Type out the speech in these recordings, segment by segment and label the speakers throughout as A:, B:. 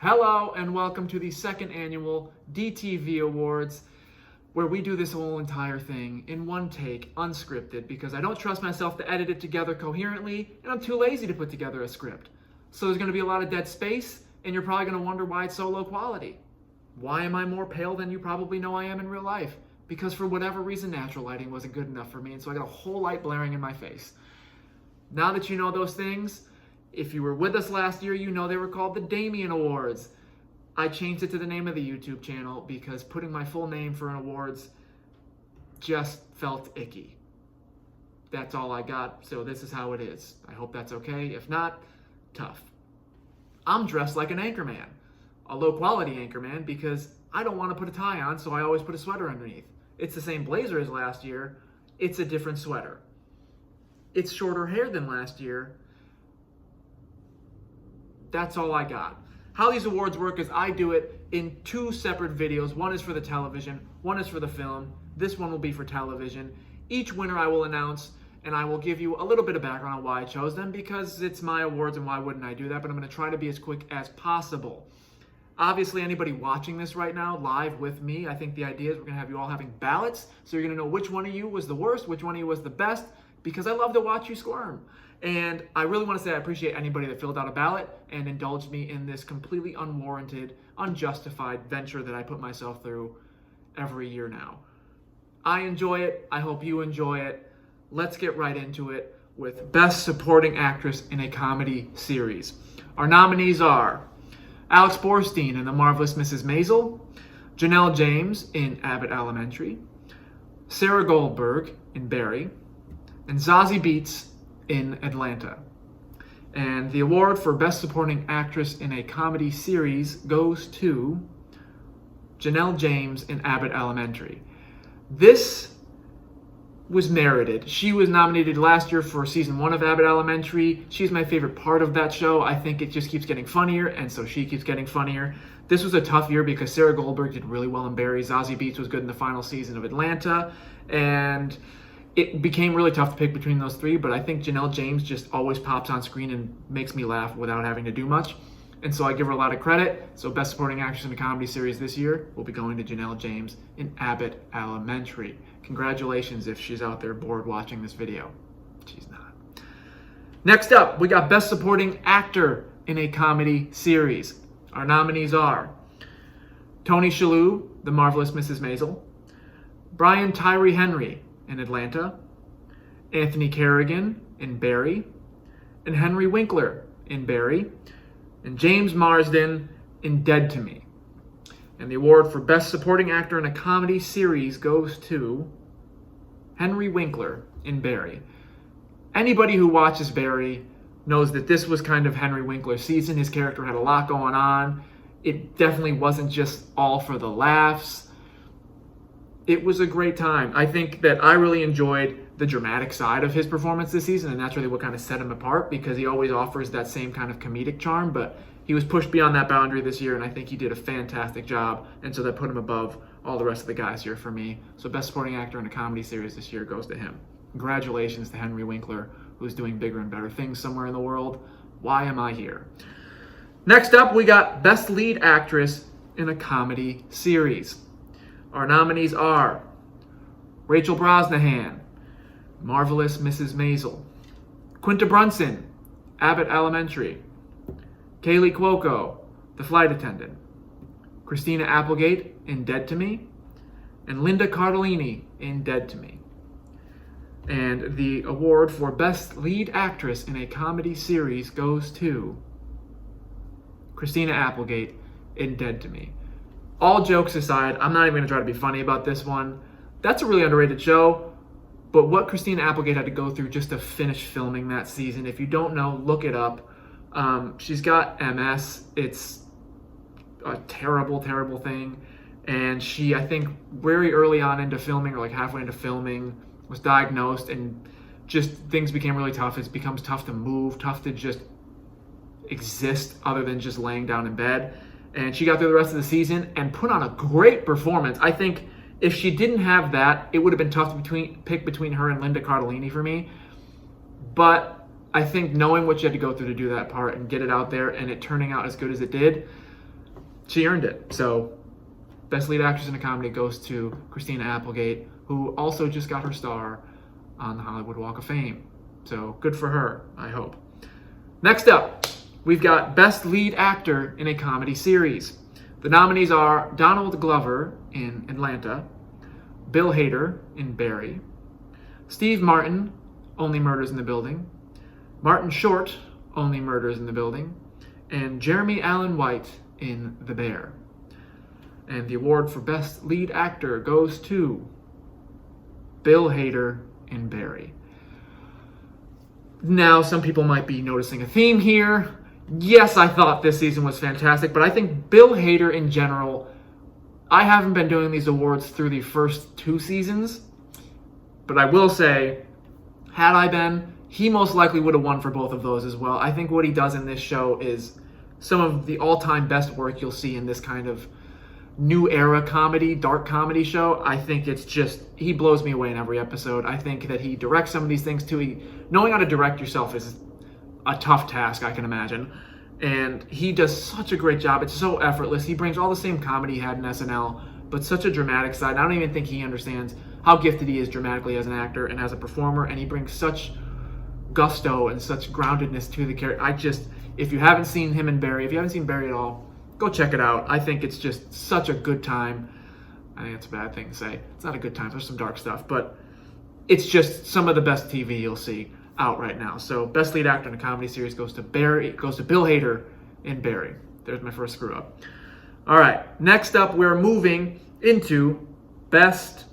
A: Hello and welcome to the second annual Dtv Awards, where we do this whole entire thing in one take, unscripted, because I don't trust myself to edit it together coherently, and I'm too lazy to put together a script. So there's going to be a lot of dead space, and you're probably going to wonder why it's so low quality. Why am I more pale than you probably know I am in real life? Because for whatever reason, natural lighting wasn't good enough for me, and so I got a whole light blaring in my face. Now that you know those things, if you were with us last year, you know they were called the Dtv Awards. I changed it to the name of the YouTube channel because putting my full name for an awards just felt icky. That's all I got, so this is how it is. I hope that's okay. If not, tough. I'm dressed like an anchorman, a low-quality anchorman, because I don't want to put a tie on, so I always put a sweater underneath. It's the same blazer as last year. It's a different sweater. It's shorter hair than last year. That's all I got. How these awards work is I do it in two separate videos. One is for the television, one is for the film. This one will be for television. Each winner I will announce, and I will give you a little bit of background on why I chose them, because it's my awards and why wouldn't I do that, but I'm going to try to be as quick as possible. Obviously, anybody watching this right now live with me, I think the idea is we're going to have you all having ballots, so you're going to know which one of you was the worst, which one of you was the best, because I love to watch you squirm. And I really want to say I appreciate anybody that filled out a ballot and indulged me in this completely unwarranted, unjustified venture that I put myself through every year now. I enjoy it. I hope you enjoy it. Let's get right into it with Best Supporting Actress in a Comedy Series. Our nominees are Alex Borstein in The Marvelous Mrs. Maisel, Janelle James in Abbott Elementary, Sarah Goldberg in Barry, and Zazie Beetz in Atlanta. And the award for Best Supporting Actress in a Comedy Series goes to Janelle James in Abbott Elementary. This was merited. She was nominated last year for season 1 of Abbott Elementary. She's my favorite part of that show. I think it just keeps getting funnier, and so she keeps getting funnier. This was a tough year because Sarah Goldberg did really well in Barry. Zazie Beetz was good in the final season of Atlanta, and it became really tough to pick between those three, but I think Janelle James just always pops on screen and makes me laugh without having to do much. And so I give her a lot of credit. So Best Supporting Actress in a Comedy Series this year will be going to Janelle James in Abbott Elementary. Congratulations if she's out there bored watching this video. She's not. Next up, we got Best Supporting Actor in a Comedy Series. Our nominees are Tony Shalhoub, The Marvelous Mrs. Maisel, Brian Tyree Henry in Atlanta, Anthony Carrigan in Barry, and Henry Winkler in Barry, and James Marsden in Dead to Me. And the award for Best Supporting Actor in a Comedy Series goes to Henry Winkler in Barry. Anybody who watches Barry knows that this was kind of Henry Winkler's season. His character had a lot going on. It definitely wasn't just all for the laughs. It was a great time. I think that I really enjoyed the dramatic side of his performance this season, and that's really what kind of set him apart, because he always offers that same kind of comedic charm, but he was pushed beyond that boundary this year, and I think he did a fantastic job, and so that put him above all the rest of the guys here for me. So Best Supporting Actor in a Comedy Series this year goes to him. Congratulations to Henry Winkler, who's doing bigger and better things somewhere in the world. Why am I here? Next up, we got Best Lead Actress in a Comedy Series. Our nominees are Rachel Brosnahan, Marvelous Mrs. Maisel, Quinta Brunson, Abbott Elementary, Kaylee Cuoco, The Flight Attendant, Christina Applegate in Dead to Me, and Linda Cardellini in Dead to Me. And the award for Best Lead Actress in a Comedy Series goes to Christina Applegate in Dead to Me. All jokes aside, I'm not even going to try to be funny about this one. That's a really underrated show, but what Christina Applegate had to go through just to finish filming that season, if you don't know, look it up. She's got MS. It's a terrible, terrible thing. And she, I think, very early on into filming, or like halfway into filming, was diagnosed, and just things became really tough. It becomes tough to move, tough to just exist other than just laying down in bed. And she got through the rest of the season and put on a great performance. I think if she didn't have that, it would have been tough to pick between her and Linda Cardellini for me. But I think knowing what you had to go through to do that part and get it out there and it turning out as good as it did, she earned it. So Best Lead Actress in a Comedy goes to Christina Applegate, who also just got her star on the Hollywood Walk of Fame. So good for her, I hope. Next up, we've got Best Lead Actor in a Comedy Series. The nominees are Donald Glover in Atlanta, Bill Hader in Barry, Steve Martin, Only Murders in the Building, Martin Short, Only Murders in the Building, and Jeremy Allen White in The Bear. And the award for Best Lead Actor goes to Bill Hader in Barry. Now, some people might be noticing a theme here. Yes, I thought this season was fantastic, but I think Bill Hader in general, I haven't been doing these awards through the first 2 seasons, but I will say, had I been, he most likely would have won for both of those as well. I think what he does in this show is some of the all-time best work you'll see in this kind of new era comedy, dark comedy show. I think it's just, he blows me away in every episode. I think that he directs some of these things too. Knowing how to direct yourself is a tough task, I can imagine. And he does such a great job. It's so effortless. He brings all the same comedy he had in SNL, but such a dramatic side. I don't even think he understands how gifted he is dramatically as an actor and as a performer, and he brings such gusto and such groundedness to the character. If you haven't seen him in Barry, if you haven't seen Barry at all, go check it out. I think it's just such a good time. I think it's a bad thing to say. It's not a good time. There's some dark stuff, but it's just some of the best TV you'll see out right now. So Best Lead Actor in a Comedy Series goes to Bill Hader in Barry. There's my first screw up. All right, next up we're moving into Best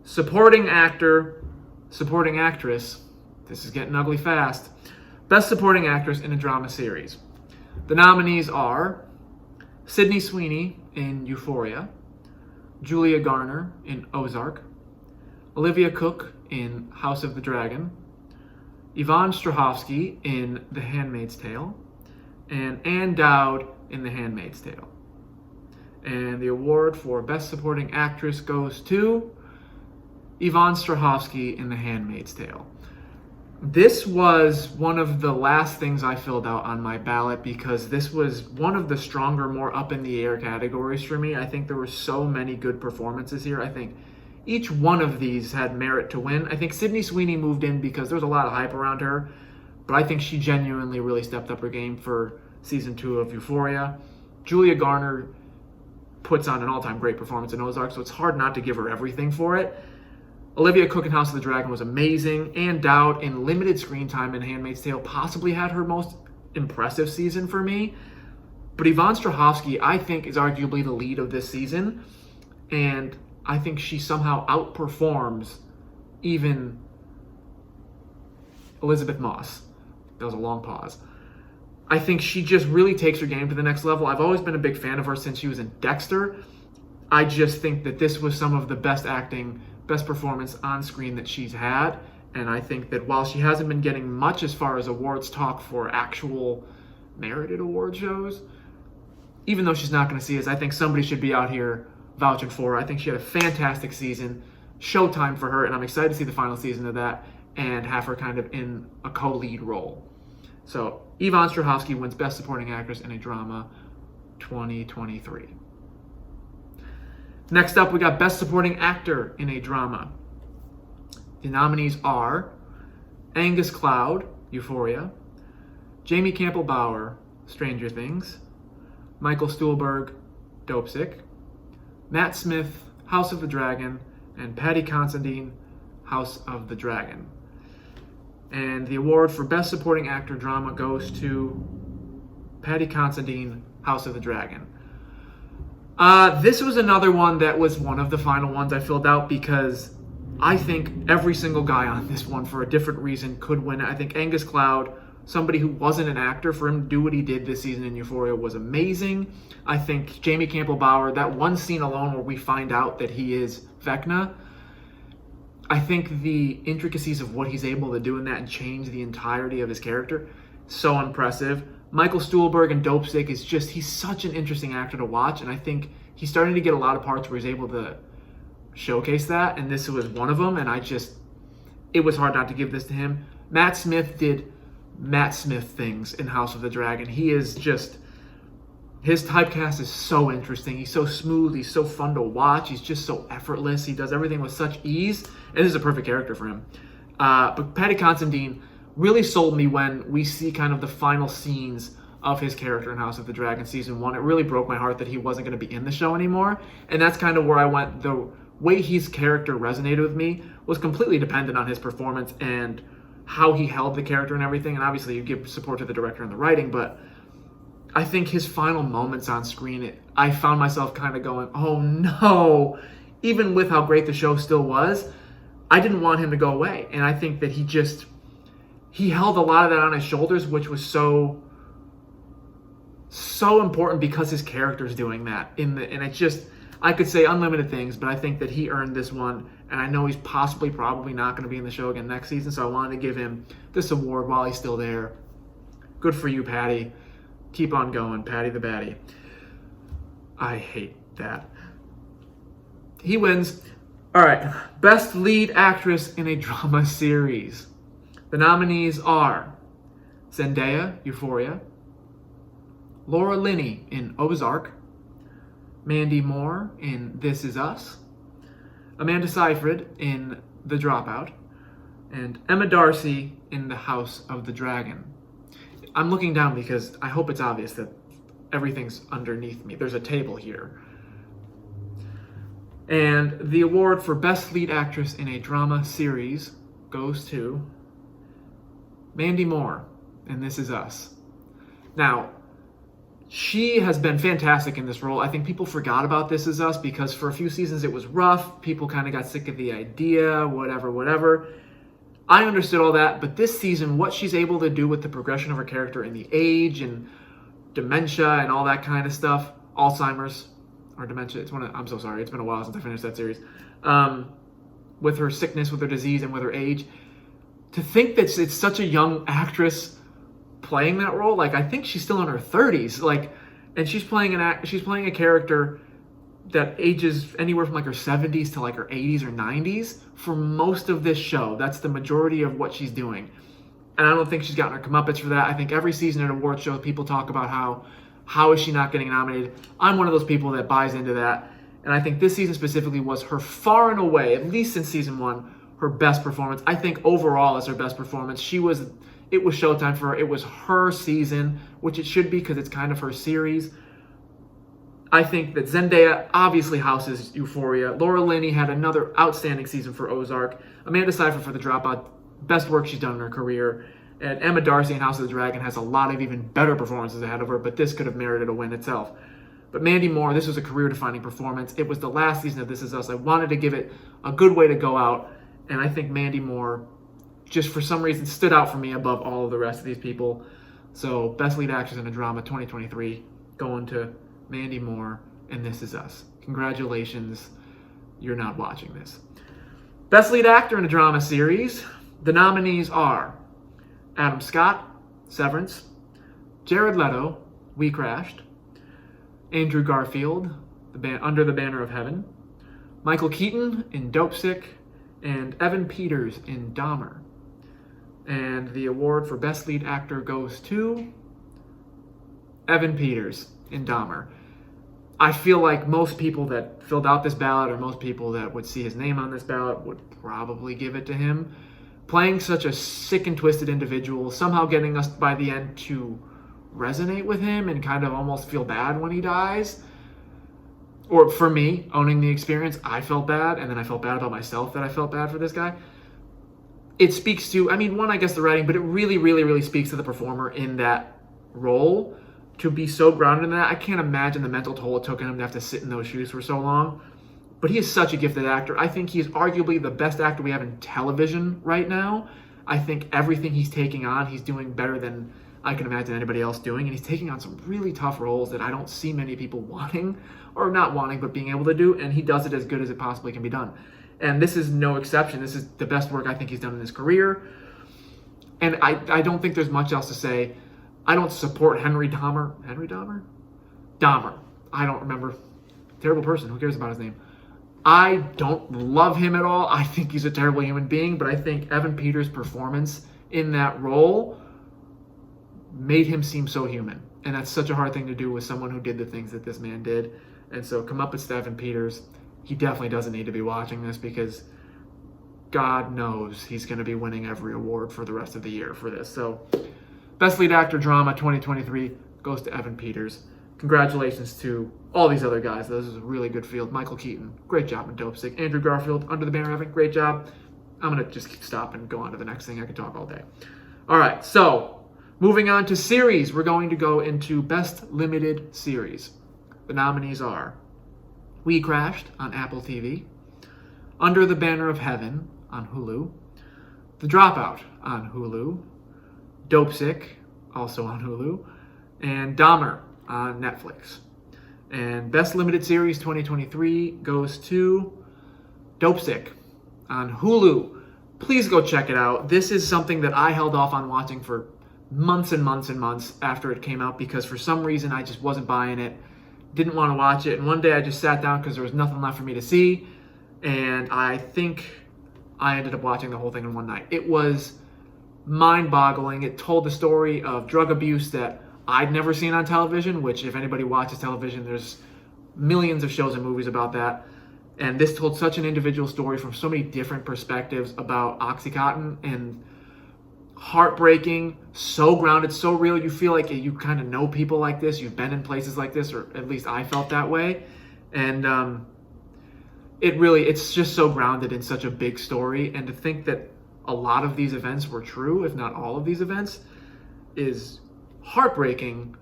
A: Supporting Actor, Supporting Actress. This is getting ugly fast. Best Supporting Actress in a Drama Series. The nominees are Sydney Sweeney in Euphoria, Julia Garner in Ozark, Olivia Cooke in House of the Dragon, Yvonne Strahovski in The Handmaid's Tale, and Ann Dowd in The Handmaid's Tale. And the award for Best Supporting Actress goes to Yvonne Strahovski in The Handmaid's Tale. This was one of the last things I filled out on my ballot because this was one of the stronger, more up-in-the-air categories for me. I think there were so many good performances here. I think each one of these had merit to win. I think Sydney Sweeney moved in because there was a lot of hype around her, but I think she genuinely really stepped up her game for season 2 of Euphoria. Julia Garner puts on an all-time great performance in Ozark, so it's hard not to give her everything for it. Olivia Cooke in House of the Dragon was amazing. Ann Dowd in limited screen time in Handmaid's Tale possibly had her most impressive season for me. But Yvonne Strahovski, I think, is arguably the lead of this season. And I think she somehow outperforms even Elizabeth Moss. That was a long pause. I think she just really takes her game to the next level. I've always been a big fan of her since she was in Dexter. I just think that this was some of the best acting, best performance on screen that she's had. And I think that while she hasn't been getting much as far as awards talk for actual merited award shows, even though she's not going to see us, I think somebody should be out here vouching for her. I think she had a fantastic season, showtime for her, and I'm excited to see the final season of that and have her kind of in a co-lead role. So Yvonne Strahovski wins Best Supporting Actress in a Drama 2023. Next up, we got Best Supporting Actor in a Drama. The nominees are Angus Cloud, Euphoria, Jamie Campbell Bower, Stranger Things, Michael Stuhlbarg, Dopesick, Matt Smith, House of the Dragon, and Paddy Considine, House of the Dragon. And the award for Best Supporting Actor Drama goes to Paddy Considine, House of the Dragon. This was another one that was one of the final ones I filled out because I think every single guy on this one, for a different reason, could win it. I think Angus Cloud, somebody who wasn't an actor, for him to do what he did this season in Euphoria was amazing. I think Jamie Campbell Bower, that one scene alone where we find out that he is Vecna, I think the intricacies of what he's able to do in that and change the entirety of his character, so impressive. Michael Stuhlbarg and Dopesick is just, he's such an interesting actor to watch, and I think he's starting to get a lot of parts where he's able to showcase that, and this was one of them, and it was hard not to give this to him. Matt Smith did Matt Smith things in House of the Dragon. He is just His typecast is so interesting. He's so smooth. He's so fun to watch. He's just so effortless. He does everything with such ease. And this is a perfect character for him. But Paddy Considine really sold me when we see kind of the final scenes of his character in House of the Dragon season 1. It really broke my heart that he wasn't going to be in the show anymore. And that's kind of where I went. The way his character resonated with me was completely dependent on his performance and how he held the character and everything. And obviously you give support to the director and the writing, but I think his final moments on screen, I found myself kind of going, oh no. Even with how great the show still was, I didn't want him to go away. And I think that he held a lot of that on his shoulders, which was so important because his character's doing that. And it's just, I could say unlimited things, but I think that he earned this one. And I know he's probably not going to be in the show again next season. So I wanted to give him this award while he's still there. Good for you, Paddy. Keep on going, Paddy the Baddy. I hate that. He wins. All right, Best Lead Actress in a Drama Series. The nominees are Zendaya, Euphoria, Laura Linney in Ozark, Mandy Moore in This Is Us, Amanda Seyfried in The Dropout, and Emma Darcy in The House of the Dragon. I'm looking down because I hope it's obvious that everything's underneath me. There's a table here. And the award for Best Lead Actress in a Drama Series goes to Mandy Moore in This Is Us. Now, she has been fantastic in this role. I think people forgot about This Is Us because for a few seasons it was rough. People kind of got sick of the idea, whatever. I understood all that, but this season, what she's able to do with the progression of her character in the age and dementia and all that kind of stuff, Alzheimer's or dementia, I'm so sorry, it's been a while since I finished that series, with her sickness, with her disease, and with her age, to think that it's such a young actress playing that role, like I think she's still in her 30s, like, and she's playing a character that ages anywhere from like her 70s to like her 80s or 90s for most of this show. That's the majority of what she's doing. And I don't think she's gotten her comeuppance for that. I think every season at award shows, people talk about how is she not getting nominated. I'm one of those people that buys into that. And I think this season specifically was her far and away, at least since season 1, her best performance. I think overall is her best performance. It was showtime for her. It was her season, which it should be because it's kind of her series. I think that Zendaya obviously houses Euphoria. Laura Linney had another outstanding season for Ozark. Amanda Seyfried for The Dropout, best work she's done in her career. And Emma Darcy in House of the Dragon has a lot of even better performances ahead of her, but this could have merited a win itself. But Mandy Moore, this was a career-defining performance. It was the last season of This Is Us. I wanted to give it a good way to go out, and I think Mandy Moore, just for some reason, stood out for me above all of the rest of these people. So, Best Lead Actress in a Drama 2023, going to Mandy Moore and This Is Us. Congratulations, you're not watching this. Best Lead Actor in a Drama Series, the nominees are Adam Scott, Severance, Jared Leto, We Crashed, Andrew Garfield, Under the Banner of Heaven, Michael Keaton in Dopesick, and Evan Peters in Dahmer. And the award for Best Lead Actor goes to Evan Peters in Dahmer. I feel like most people that filled out this ballot, or most people that would see his name on this ballot, would probably give it to him. Playing such a sick and twisted individual, somehow getting us by the end to resonate with him and kind of almost feel bad when he dies. Or for me, owning the experience, I felt bad, and then I felt bad about myself that I felt bad for this guy. It speaks to, one, I guess the writing, but it really, really, really speaks to the performer in that role. To be so grounded in that, I can't imagine the mental toll it took him to have to sit in those shoes for so long. But he is such a gifted actor. I think he is arguably the best actor we have in television right now. I think everything he's taking on, he's doing better than I can imagine anybody else doing. And he's taking on some really tough roles that I don't see many people wanting, or not wanting, but being able to do. And he does it as good as it possibly can be done. And this is no exception. This is the best work I think he's done in his career. And I don't think there's much else to say. I don't support Henry Dahmer. Henry Dahmer? Dahmer. I don't remember. Terrible person. Who cares about his name? I don't love him at all. I think he's a terrible human being, but I think Evan Peters' performance in that role made him seem so human. And that's such a hard thing to do with someone who did the things that this man did. And so comeuppance to Evan Peters. He definitely doesn't need to be watching this because God knows he's going to be winning every award for the rest of the year for this. So Best Lead Actor Drama 2023 goes to Evan Peters. Congratulations to all these other guys. This is a really good field. Michael Keaton, great job in Dope Sick. Andrew Garfield, Under the Banner of Heaven, great job. I'm going to just stop and go on to the next thing. I could talk all day. All right, so moving on to series, we're going to go into Best Limited Series. The nominees are We Crashed on Apple TV, Under the Banner of Heaven on Hulu, The Dropout on Hulu, Dope Sick, also on Hulu, and Dahmer on Netflix. And Best Limited Series 2023 goes to Dope Sick on Hulu. Please go check it out. This is something that I held off on watching for months and months and months after it came out because for some reason I just wasn't buying it, didn't want to watch it. And one day I just sat down because there was nothing left for me to see. And I think I ended up watching the whole thing in one night. It was mind-boggling. It told the story of drug abuse that I'd never seen on television, which if anybody watches television, there's millions of shows and movies about that. And this told such an individual story from so many different perspectives about OxyContin, and heartbreaking, so grounded, so real. You feel like you kind of know people like this. You've been in places like this, or at least I felt that way. And it's just so grounded in such a big story. And to think that a lot of these events were true, if not all of these events, is heartbreaking,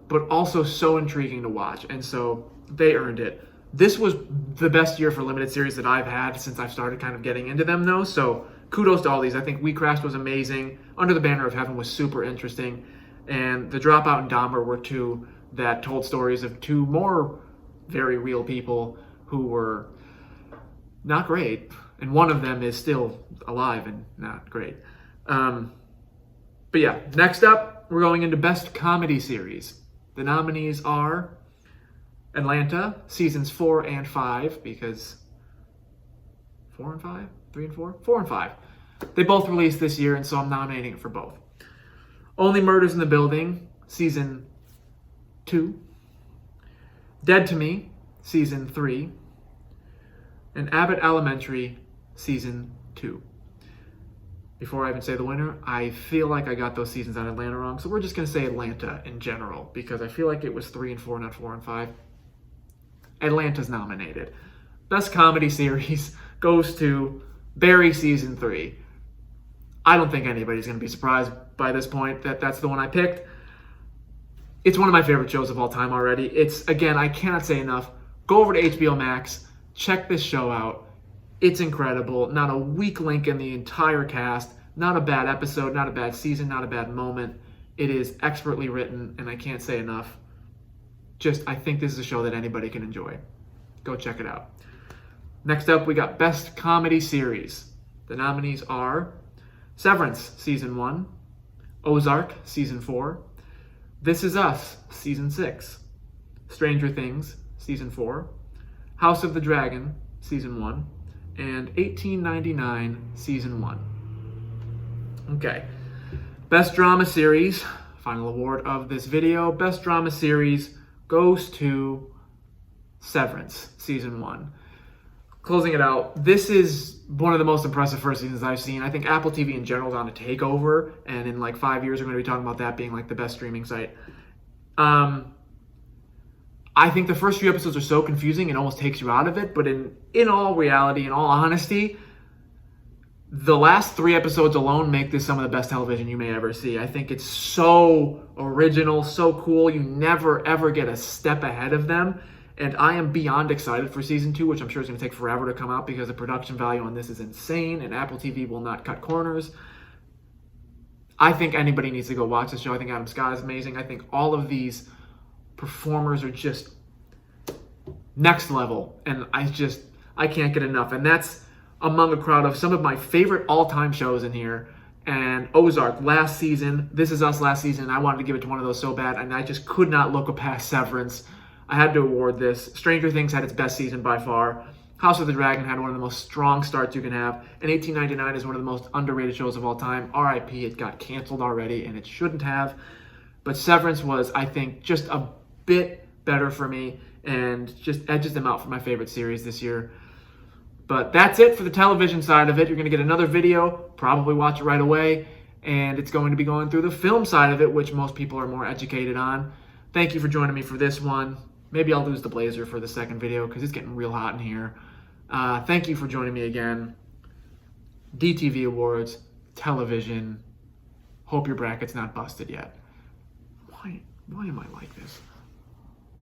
A: but also so intriguing to watch. And so they earned it. This was the best year for limited series that I've had since I've started kind of getting into them, though. So kudos to all these. I think We Crashed was amazing. Under the Banner of Heaven was super interesting. And The Dropout and Dahmer were two that told stories of two more very real people who were not great. And one of them is still alive and not great. But yeah, next up, we're going into Best Comedy Series. The nominees are Atlanta, seasons 4 and 5, because 4 and 5? 3 and 4? 4 and 5. They both released this year, and so I'm nominating it for both. Only Murders in the Building, season 2. Dead to Me, season 3. And Abbott Elementary, season 2. Before I even say the winner, I feel like I got those seasons on Atlanta wrong, so we're just going to say Atlanta in general, because I feel like it was 3 and 4, not 4 and 5. Atlanta's nominated. Best Comedy Series goes to Barry season 3. I don't think anybody's going to be surprised by this point that that's the one I picked. It's one of my favorite shows of all time already. It's, again, I cannot say enough. Go over to HBO Max, check this show out. It's incredible. Not a weak link in the entire cast. Not a bad episode, not a bad season, not a bad moment. It is expertly written, and I can't say enough. I think this is a show that anybody can enjoy. Go check it out. Next up, we got Best Comedy Series. The nominees are Severance, Season 1, Ozark, Season 4, This Is Us, Season 6, Stranger Things, Season 4, House of the Dragon, Season 1, and 1899, Season 1. Okay. Best Drama Series, final award of this video. Best Drama Series goes to Severance, Season 1. Closing it out, this is one of the most impressive first seasons I've seen. I think Apple TV in general is on a takeover, and in like 5 years, we're going to be talking about that being like the best streaming site. I think the first few episodes are so confusing, it almost takes you out of it, but in all reality, in all honesty, the last 3 episodes alone make this some of the best television you may ever see. I think it's so original, so cool. You never, ever get a step ahead of them. And I am beyond excited for season 2, which I'm sure is going to take forever to come out because the production value on this is insane, and Apple TV will not cut corners. I think anybody needs to go watch this show. I think Adam Scott is amazing. I think all of these performers are just next level, and I can't get enough. And that's among a crowd of some of my favorite all-time shows in here. And Ozark last season, This Is Us last season, I wanted to give it to one of those so bad, and I just could not look past Severance. I had to award this. Stranger Things had its best season by far. House of the Dragon had one of the most strong starts you can have. And 1899 is one of the most underrated shows of all time. RIP, it got canceled already, and it shouldn't have. But Severance was, I think, just a bit better for me and just edges them out for my favorite series this year. But that's it for the television side of it. You're going to get another video, probably watch it right away, and it's going to be going through the film side of it, which most people are more educated on. Thank you for joining me for this one. Maybe I'll lose the blazer for the second video because it's getting real hot in here. Thank you for joining me again. Dtv Awards, television. Hope your bracket's not busted yet. Why am I like this?